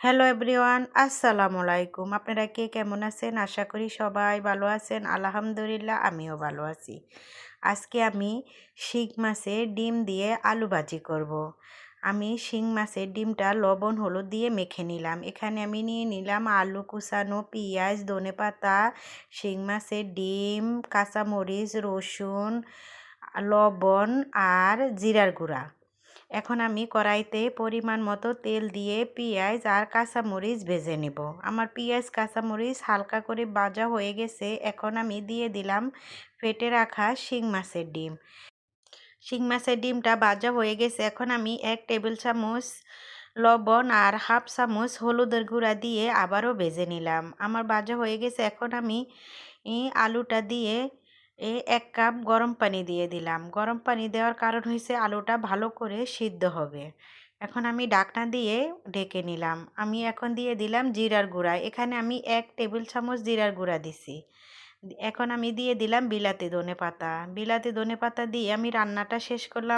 Hello everyone, আসসালামু আলাইকুম। আপনারা কে কেমন আছেন? আশা করি সবাই ভালো আছেন। আলহামদুলিল্লাহ আমিও ভালো আছি। আজকে আমি শিং মাছের ডিম দিয়ে আলু ভাজি করব। আমি শিং মাছের ডিমটা লবণ হলুদ দিয়ে মেখে নিলাম। এখানে আমি নিয়ে নিলাম আলু কুচানো, পেঁয়াজ, ধনেপাতা, শিং মাছের ডিম, কাঁচামরিচ, রসুন, লবণ আর জিরার গুঁড়া। এখন আমি কড়াইতে পরিমাণ মতো তেল দিয়ে পেঁয়াজ আর কাঁচামরিচ ভেজে নেব। আমার পেঁয়াজ কাঁচামরিচ হালকা করে ভাজা হয়ে গেছে। এখন আমি দিয়ে দিলাম ফেটে রাখা শিং মাছের ডিম। শিং মাছের ডিমটা ভাজা হয়ে গেছে। এখন আমি 1 টেবিল চামচ লবণ আর হাফ চামচ হলুদের গুঁড়া দিয়ে আবারও ভেজে নিলাম। আমার ভাজা হয়ে গেছে। এখন আমি আলুটা দিয়ে 1 কাপ গরম পানি দিয়ে দিলাম। গরম পানি দেওয়ার কারণ হয়েছে আলুটা ভালো করে সিদ্ধ হবে। এখন আমি ঢাকনা দিয়ে ঢেকে নিলাম। আমি এখন দিয়ে দিলাম জিরার গুঁড়া। এখানে আমি 1 টেবিল চামচ জিরার গুঁড়া দিছি। এখন আমি দিয়ে দিলাম বিলাতি ধনেপাতা। বিলাতি ধনেপাতা দিয়ে আমি রান্নাটা শেষ করলাম।